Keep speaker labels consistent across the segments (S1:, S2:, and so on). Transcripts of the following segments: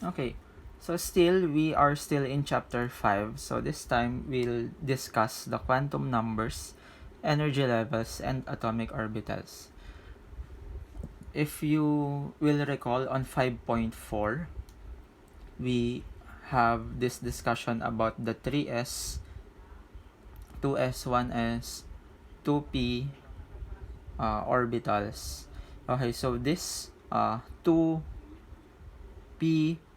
S1: Okay, so we are still in chapter 5. So this time we'll discuss the quantum numbers, energy levels, and atomic orbitals. If you will recall on 5.4, we have this discussion about the 3s, 2s, 1s, 2p orbitals. Okay, so this 2p,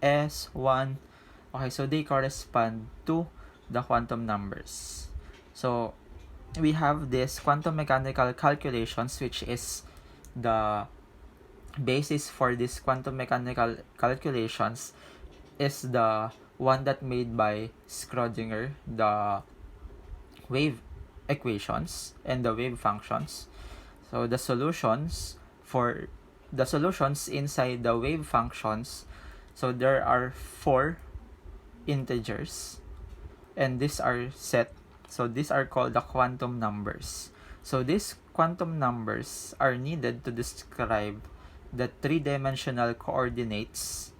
S1: s, 1, okay, so they correspond to the quantum numbers. So we have this quantum mechanical calculations, which is the basis for this quantum mechanical calculations is the one that made by Schrödinger, the wave equations and the wave functions. So the solutions inside the wave functions, so there are 4 integers and these are set. So these are called the quantum numbers. So these quantum numbers are needed to describe the 3-dimensional coordinates.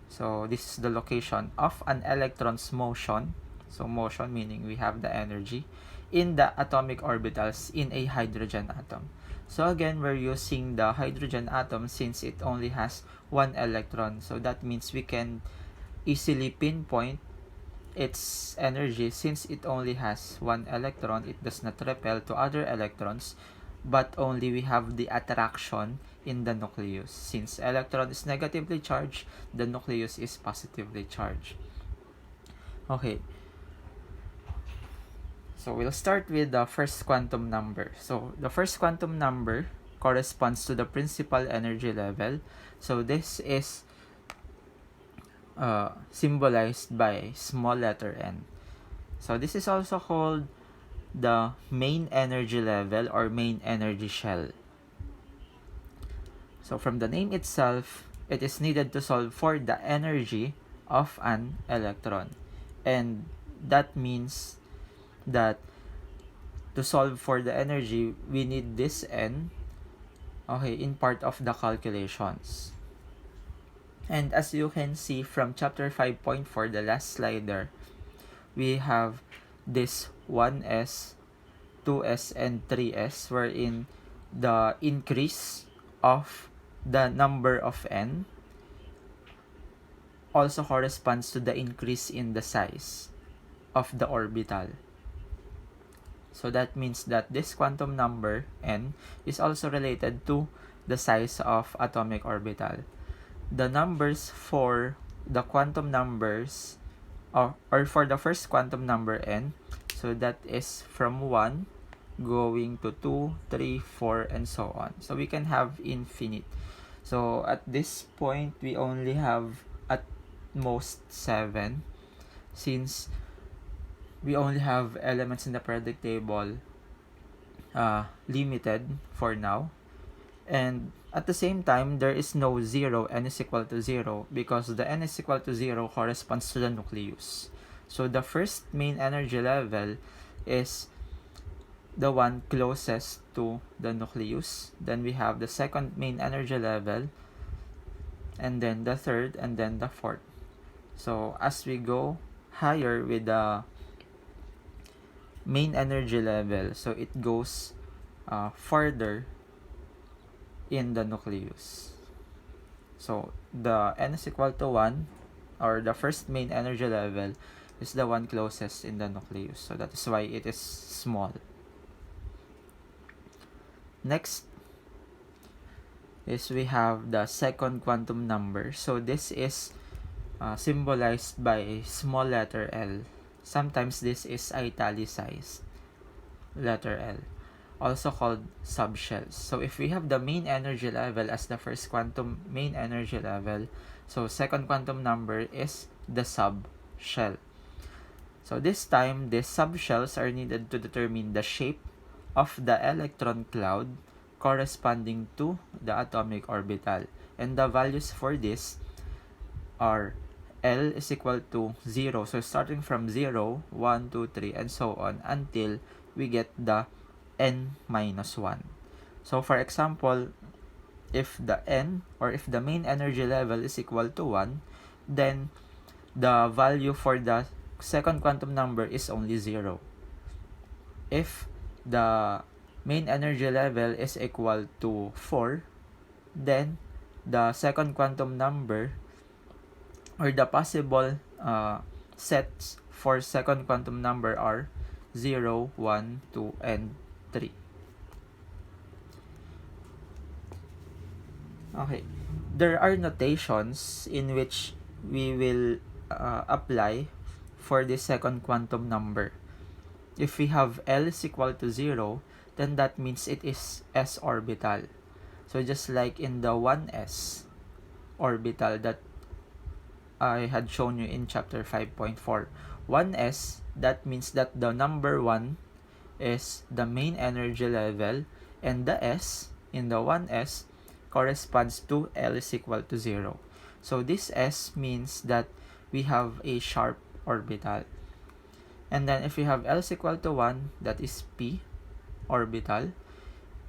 S1: So this is the location of an electron's motion. So motion meaning we have the energy in the atomic orbitals in a hydrogen atom. So again, we're using the hydrogen atom since it only has 1 electron. So that means we can easily pinpoint its energy. Since it only has 1 electron, it does not repel to other electrons, but only we have the attraction in the nucleus. Since electron is negatively charged, the nucleus is positively charged. Okay, so we'll start with the first quantum number. So the first quantum number corresponds to the principal energy level. So this is symbolized by small letter n. So this is also called the main energy level or main energy shell. So from the name itself, it is needed to solve for the energy of an electron. And that means that to solve for the energy, we need this n, okay, in part of the calculations. And as you can see from chapter 5.4, the last slide there, we have this 1s, 2s, and 3s, wherein the increase of the number of n also corresponds to the increase in the size of the orbital. So that means that this quantum number n is also related to the size of atomic orbital. The numbers for the quantum numbers or for the first quantum number n, so that is from 1 going to 2, 3, 4, and so on. So we can have infinite. So at this point, we only have at most 7, since we only have elements in the periodic table limited for now. And at the same time, there is no 0, n is equal to 0, because the n is equal to 0 corresponds to the nucleus. So the first main energy level is the one closest to the nucleus. Then we have the second main energy level, and then the third, and then the fourth. So as we go higher with the main energy level, so it goes further in the nucleus. So the n is equal to 1, or the first main energy level, is the one closest in the nucleus. So that is why it is small. Next is we have the second quantum number. So this is symbolized by a small letter l. Sometimes this is italicized letter l, also called subshells. So if we have the main energy level as the first quantum main energy level, so second quantum number is the subshell. So this time, these subshells are needed to determine the shape of the electron cloud corresponding to the atomic orbital. And the values for this are L is equal to 0. So starting from 0, 1, 2, 3, and so on until we get the n minus 1. So for example, if the n or if the main energy level is equal to 1, then the value for the second quantum number is only 0. If the main energy level is equal to 4, then the second quantum number, or the possible sets for second quantum number, are 0, 1, 2, and 3. Okay. There are notations in which we will apply for the second quantum number. If we have L is equal to 0, then that means it is s orbital. So just like in the 1s orbital that I had shown you in chapter 5.4. 1s, that means that the number 1 is the main energy level, and the s in the 1s corresponds to L is equal to 0. So this s means that we have a sharp orbital. And then if we have L is equal to 1, that is p orbital.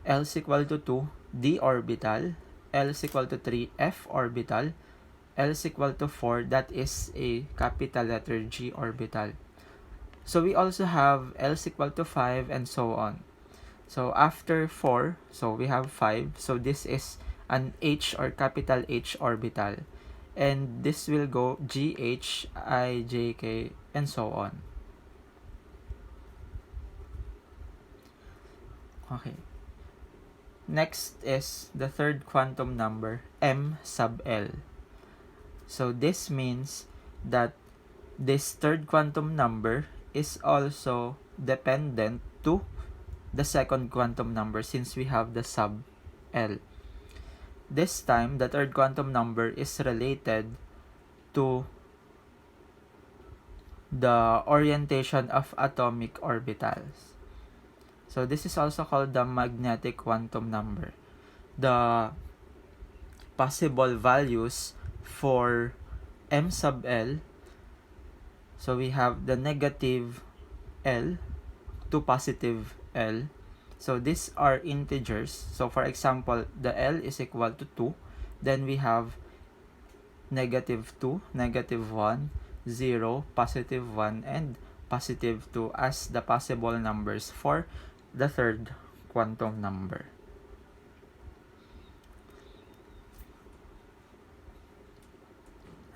S1: L is equal to 2, d orbital. L is equal to 3, f orbital. L is equal to 4, that is a capital letter G orbital. So we also have L is equal to 5, and so on. So after 4, so we have 5. So this is an H or capital H orbital. And this will go G, H, I, J, K, and so on. Okay. Next is the third quantum number, M sub L. So this means that this third quantum number is also dependent to the second quantum number, since we have the sub L. This time, the third quantum number is related to the orientation of atomic orbitals. So this is also called the magnetic quantum number. The possible values for M sub L, so we have the negative L to positive L. So these are integers. So for example, the L is equal to 2. Then we have negative 2, negative 1, 0, positive 1, and positive 2 as the possible numbers for the third quantum number.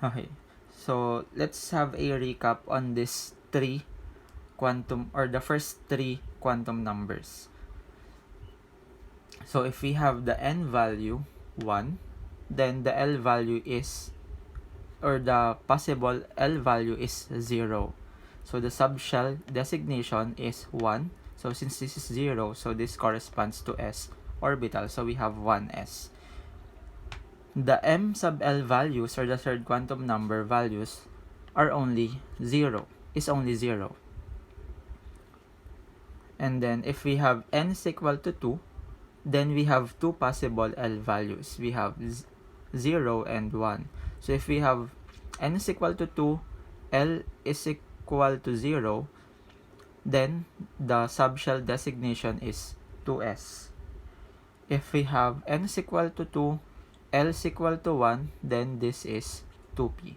S1: Okay, so let's have a recap on this three quantum, or the first three quantum numbers. So if we have the n value 1, then the L value is, or the possible L value is 0. So the subshell designation is 1. So since this is 0, so this corresponds to s orbital. So we have 1s. The M sub L values, or the third quantum number values, are only 0. Is only 0. And then if we have n is equal to 2, then we have two possible L values. We have 0 and 1. So if we have n is equal to 2, L is equal to 0, then the subshell designation is 2s. If we have n is equal to 2, L is equal to 1, then this is 2p.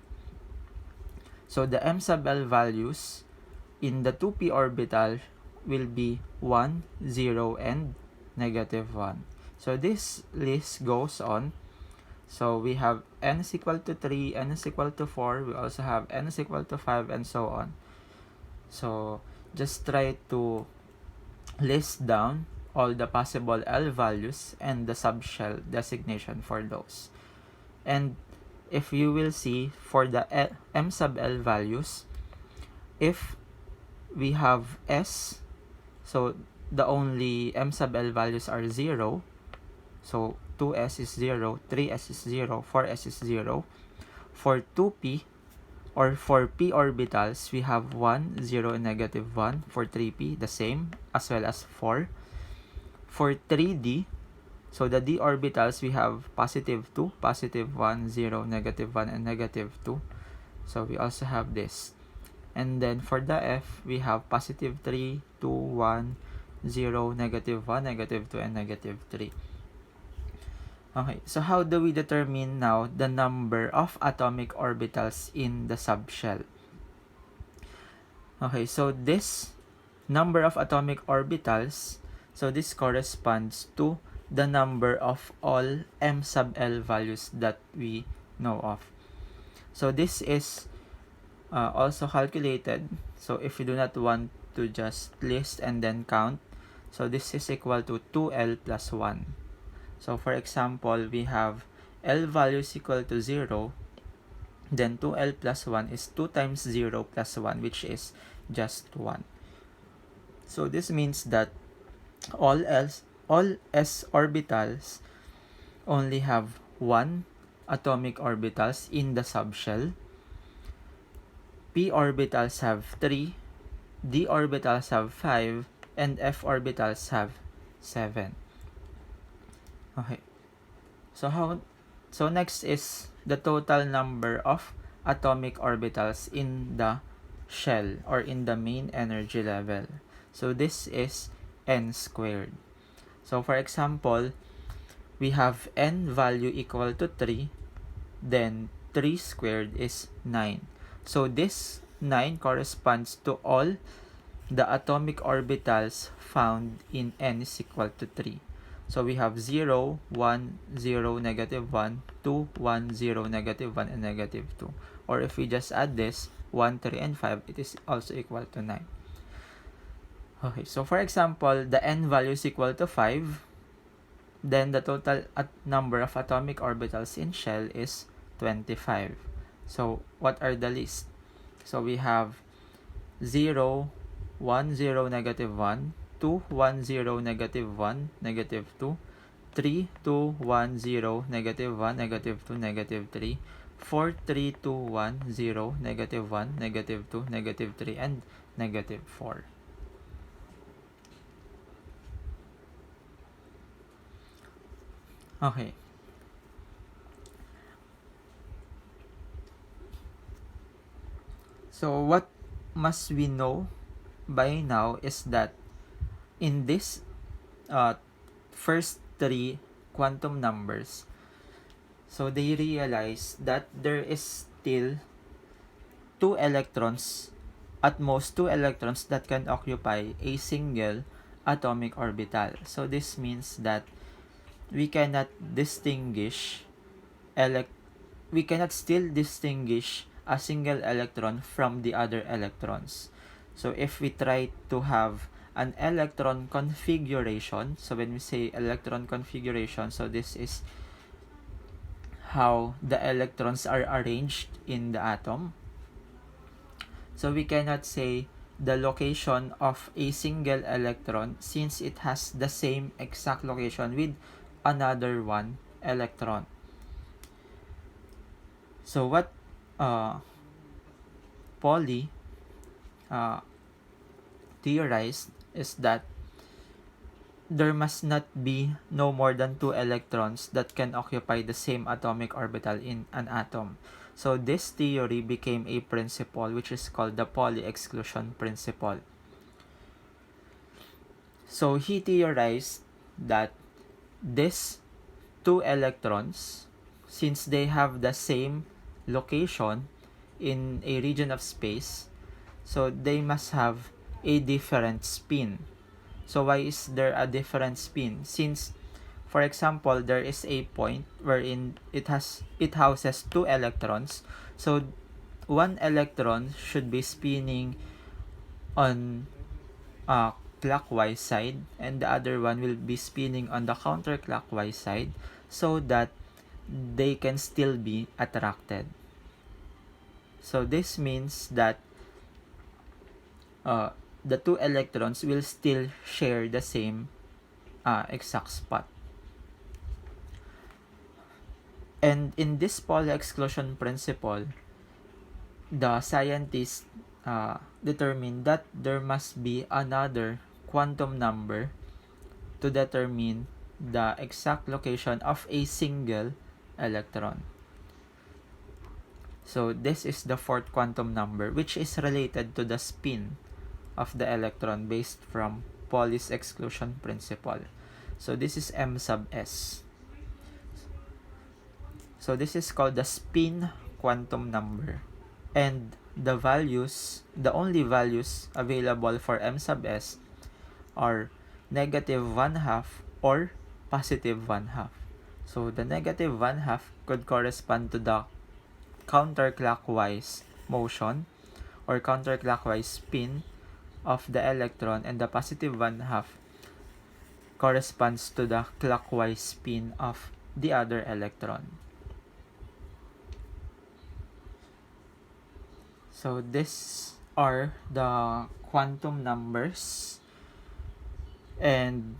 S1: So the M sub L values in the 2p orbital will be 1, 0, and negative 1. So this list goes on. So we have n is equal to 3, n is equal to 4, we also have n is equal to 5, and so on. So just try to list down all the possible L values and the subshell designation for those. And if you will see for the M sub L values, if we have S, so the only M sub L values are 0. So 2s is 0, 3s is 0, 4s is 0. For 2p, or for p orbitals, we have 1, 0, and negative 1. For 3p, the same, as well as 4. For 3d, so the d orbitals, we have positive 2, positive 1, 0, negative 1, and negative 2. So we also have this. And then for the f, we have positive 3, 2, 1, 0, negative 1, negative 2, and negative 3. Okay, so how do we determine now the number of atomic orbitals in the subshell? Okay, so this number of atomic orbitals, so this corresponds to the number of all m sub l values that we know of. So this is also calculated. So if you do not want to just list and then count, so this is equal to 2l plus 1. So for example, we have l value is equal to 0, then 2l plus 1 is 2 times 0 plus 1, which is just 1. So this means that all s orbitals only have 1 atomic orbitals in the subshell. P orbitals have 3, D orbitals have 5, and F orbitals have 7. Okay. So next is the total number of atomic orbitals in the shell or in the main energy level. So this is n squared. So for example, we have n value equal to 3, then 3 squared is 9. So this 9 corresponds to all the atomic orbitals found in n is equal to 3. So we have 0, 1, 0, negative 1, 2, 1, 0, negative 1, and negative 2. Or if we just add this, 1, 3, and 5, it is also equal to 9. Okay, so for example, the n value is equal to 5, then the total number of atomic orbitals in shell is 25. So what are the list? So we have 0, 1, 0, negative 1, 2, 1, 0, negative 1, negative 2, 3, 2, 1, 0, negative 1, negative 2, negative 3, 4, 3, 2, 1, 0, negative 1, negative 2, negative 3, and negative 4. Okay. So what must we know by now is that in this first 3 quantum numbers, so they realize that there is still 2 electrons, at most 2 electrons that can occupy a single atomic orbital. So this means that we cannot still distinguish a single electron from the other electrons. So if we try to have an electron configuration, so when we say electron configuration, so this is how the electrons are arranged in the atom. So we cannot say the location of a single electron since it has the same exact location with another one electron. So what Pauli theorized is that there must not be no more than 2 electrons that can occupy the same atomic orbital in an atom. So this theory became a principle which is called the Pauli exclusion principle. So he theorized that these 2 electrons, since they have the same location in a region of space, so they must have a different spin. So why is there a different spin? Since, for example, there is a point wherein it houses 2 electrons, so 1 electron should be spinning on clockwise side and the other one will be spinning on the counterclockwise side so that they can still be attracted. So this means that the 2 electrons will still share the same exact spot. And in this Pauli exclusion principle, the scientists determined that there must be another quantum number to determine the exact location of a single electron. So this is the 4th quantum number, which is related to the spin of the electron based from Pauli's exclusion principle. So this is m sub s. So this is called the spin quantum number. And the only values available for m sub s are negative 1/2 or positive 1/2. So the negative 1/2 could correspond to the counterclockwise motion or counterclockwise spin of the electron, and the positive 1/2 corresponds to the clockwise spin of the other electron. So these are the quantum numbers, and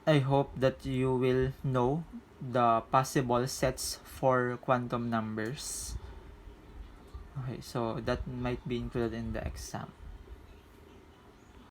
S1: I hope that you will know the possible sets for quantum numbers. Okay, so that might be included in the exam.